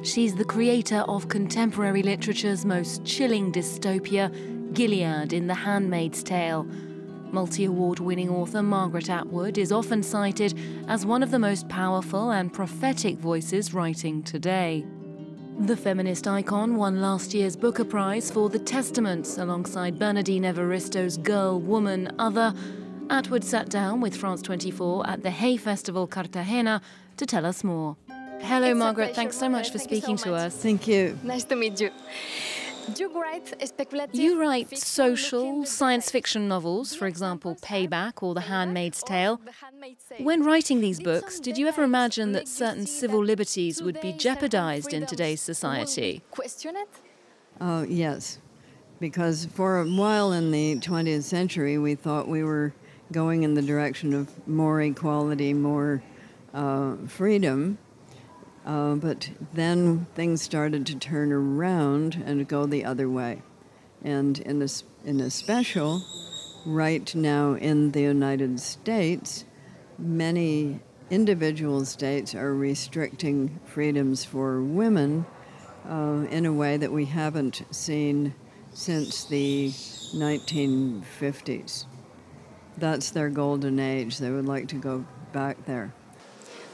She's the creator of contemporary literature's most chilling dystopia, Gilead in The Handmaid's Tale. Multi-award-winning author Margaret Atwood is often cited as one of the most powerful and prophetic voices writing today. The feminist icon won last year's Booker Prize for The Testaments alongside Bernardine Evaristo's Girl, Woman, Other. Atwood sat down with France 24 at the Hay Festival Cartagena to tell us more. Hello, Margaret. Thanks so much for speaking to us. Thank you. Nice to meet you. You write social science fiction novels, for example, Payback or The Handmaid's Tale. When writing these books, did you ever imagine that certain civil liberties would be jeopardized in today's society? Yes, because for a while in the 20th century, we thought we were going in the direction of more equality, more freedom. But then things started to turn around and go the other way. And in a special, right now in the United States, many individual states are restricting freedoms for women in a way that we haven't seen since the 1950s. That's their golden age. They would like to go back there.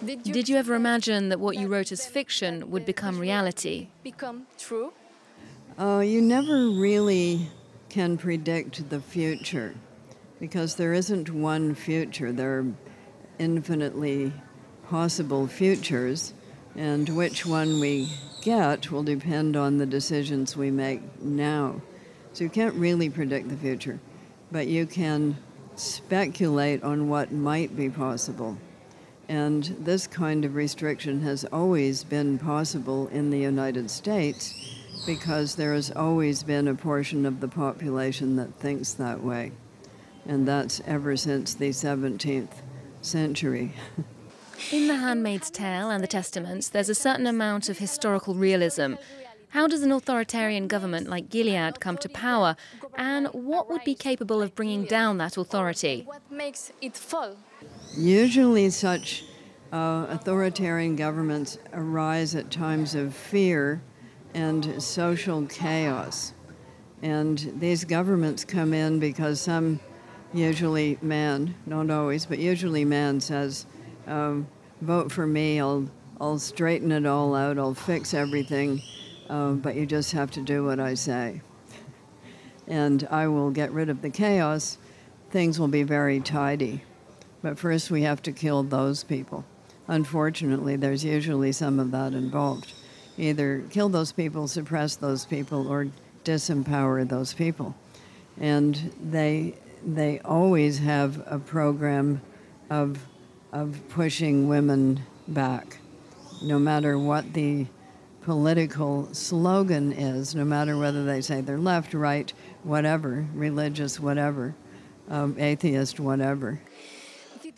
Did you ever imagine that what you wrote as fiction would become reality? Become true? You never really can predict the future because there isn't one future. There are infinitely possible futures, and which one we get will depend on the decisions we make now. So you can't really predict the future, but you can speculate on what might be possible. And this kind of restriction has always been possible in the United States because there has always been a portion of the population that thinks that way. And that's ever since the 17th century. In The Handmaid's Tale and The Testaments, there's a certain amount of historical realism. How does an authoritarian government like Gilead come to power, and what would be capable of bringing down that authority? What makes it fall? Usually such authoritarian governments arise at times of fear and social chaos. And these governments come in because some, usually man, not always, but usually man says, vote for me, I'll straighten it all out, I'll fix everything, but you just have to do what I say. And I will get rid of the chaos. Things will be very tidy. But first we have to kill those people. Unfortunately, there's usually some of that involved. Either kill those people, suppress those people, or disempower those people. And they always have a program of pushing women back, no matter what the political slogan is, no matter whether they say they're left, right, whatever, religious, whatever, atheist, whatever.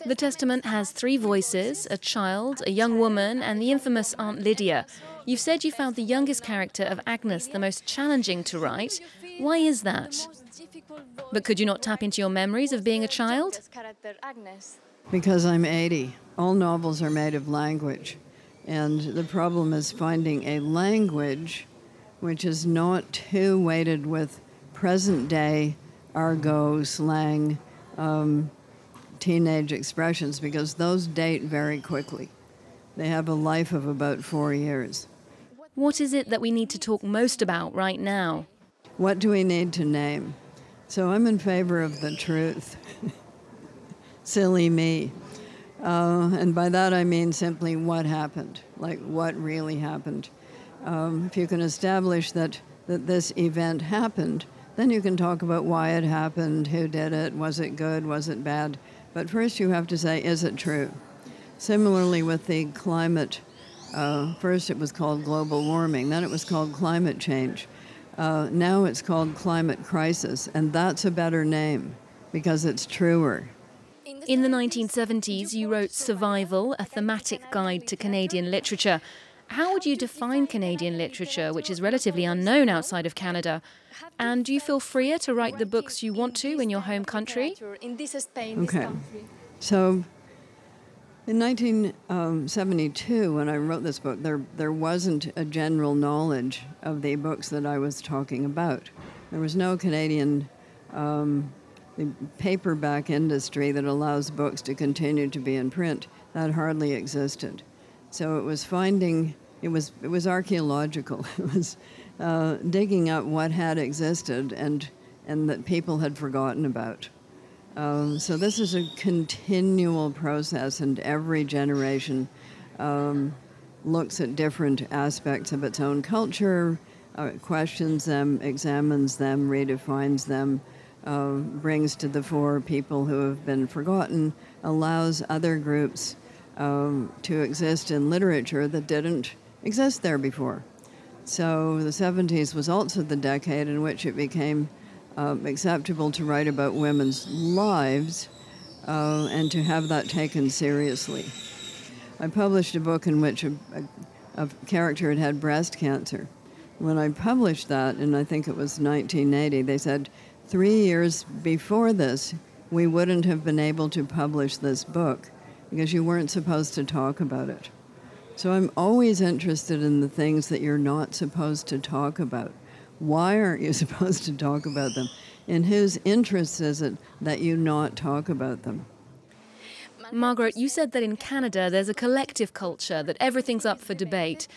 The Testament has 3 voices, a child, a young woman, and the infamous Aunt Lydia. You've said you found the youngest character of Agnes the most challenging to write. Why is that? But could you not tap into your memories of being a child? Because I'm 80. All novels are made of language. And the problem is finding a language which is not too weighted with present-day argot, slang, teenage expressions, because those date very quickly. They have a life of about 4 years. What is it that we need to talk most about right now? What do we need to name? So I'm in favor of the truth. Silly me. And by that I mean simply what happened, like what really happened. If you can establish that this event happened, then you can talk about why it happened, who did it, was it good, was it bad. But first you have to say, is it true? Similarly with the climate, first it was called global warming, then it was called climate change. Now it's called climate crisis, and that's a better name because it's truer. In the 1970s, you wrote Survival, a thematic guide to Canadian literature. How would you define Canadian literature, which is relatively unknown outside of Canada? And do you feel freer to write the books you want to in your home country? Okay. So In 1972, when I wrote this book, there wasn't a general knowledge of the books that I was talking about. There was no Canadian paperback industry that allows books to continue to be in print. That hardly existed. So it was archaeological. It was digging up what had existed and that people had forgotten about. So this is a continual process, and every generation looks at different aspects of its own culture, questions them, examines them, redefines them, brings to the fore people who have been forgotten, allows other groups to exist in literature that didn't exist there before. So the 70s was also the decade in which it became acceptable to write about women's lives and to have that taken seriously. I published a book in which a character had breast cancer. When I published that, and I think it was 1980, they said 3 years before this, we wouldn't have been able to publish this book because you weren't supposed to talk about it. So I'm always interested in the things that you're not supposed to talk about. Why aren't you supposed to talk about them? In whose interest is it that you not talk about them? Margaret, you said that in Canada there's a collective culture, that everything's up for debate.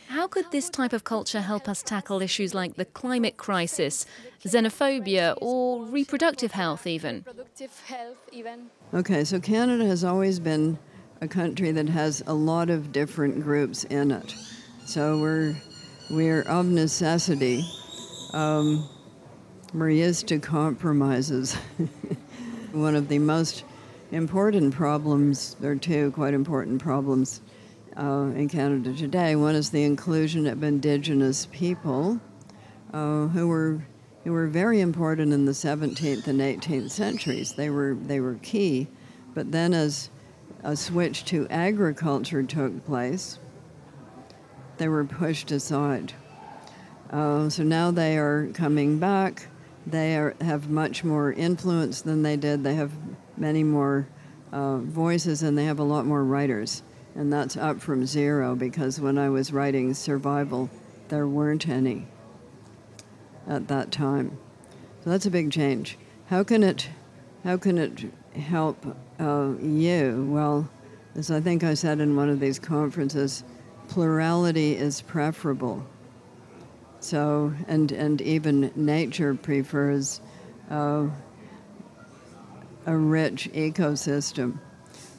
How could this type of culture help us tackle issues like the climate crisis, xenophobia, or reproductive health even? Okay, so Canada has always been a country that has a lot of different groups in it. So we're of necessity. We're used to compromises. One of the most important problems, or two quite important problems in Canada today. One is the inclusion of Indigenous people who were very important in the 17th and 18th centuries. They were key, but then as a switch to agriculture took place, they were pushed aside. So now they are coming back. They have much more influence than they did. They have many more voices, and they have a lot more writers. And that's up from zero, because when I was writing Survival, there weren't any at that time. So that's a big change. How can it help you? Well, as I think I said in one of these conferences, plurality is preferable. So, and even nature prefers a rich ecosystem.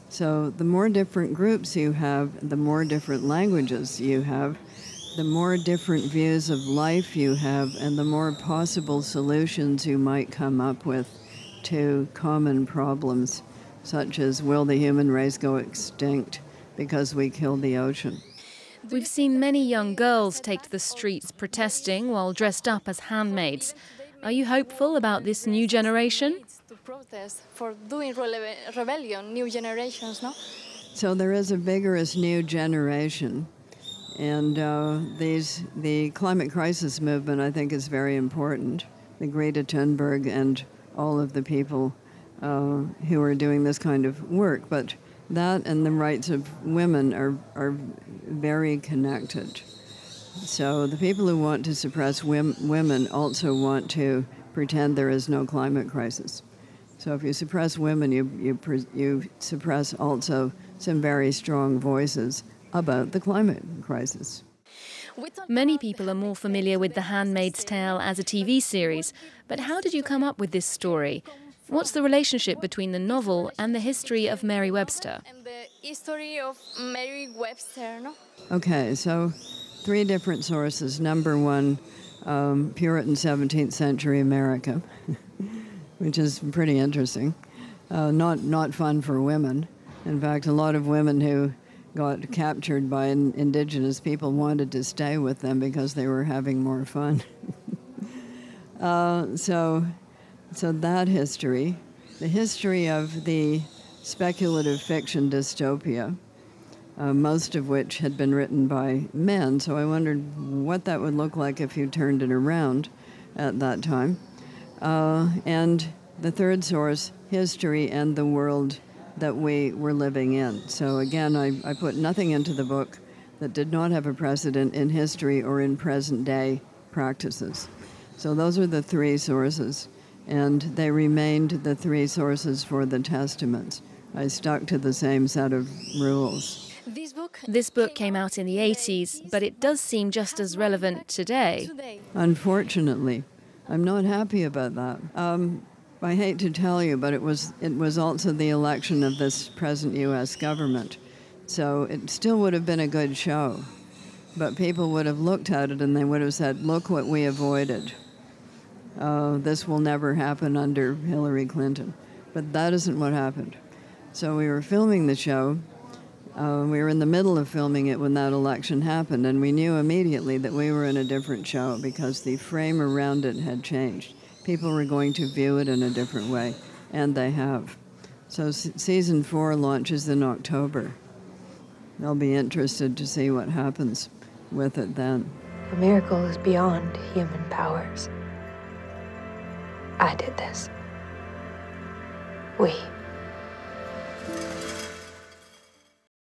So the more different groups you have, the more different languages you have, the more different views of life you have, and the more possible solutions you might come up with to common problems, such as, will the human race go extinct because we killed the ocean? We've seen many young girls take to the streets protesting while dressed up as handmaids. Are you hopeful about this new generation? To protest for doing rebellion, new generations, no? So there is a vigorous new generation, and the climate crisis movement, I think, is very important. The Greta Thunberg and all of the people who are doing this kind of work, but that and the rights of women are very connected. So the people who want to suppress women also want to pretend there is no climate crisis. So if you suppress women, you suppress also some very strong voices about the climate crisis. Many people are more familiar with The Handmaid's Tale as a TV series, but how did you come up with this story? What's the relationship between the novel and the history of Mary Webster? And the history of Mary Webster, no? Okay, so 3 different sources. Number one, Puritan 17th century America, which is pretty interesting. Not fun for women. In fact, a lot of women who got captured by indigenous people wanted to stay with them because they were having more fun. So that history, the history of the speculative fiction dystopia, most of which had been written by men, so I wondered what that would look like if you turned it around at that time. And the third source, history and the world that we were living in. So again, I put nothing into the book that did not have a precedent in history or in present day practices. So those are the three sources, and they remained the three sources for the Testaments. I stuck to the same set of rules. This book came out in the 80s, but it does seem just as relevant today. Unfortunately, I'm not happy about that. I hate to tell you, but it was also the election of this present U.S. government. So it still would have been a good show, but people would have looked at it and they would have said, look what we avoided. This will never happen under Hillary Clinton. But that isn't what happened. So we were filming the show. We were in the middle of filming it when that election happened, and we knew immediately that we were in a different show because the frame around it had changed. People were going to view it in a different way, and they have. So season 4 launches in October. They'll be interested to see what happens with it then. A miracle is beyond human powers. I did this. We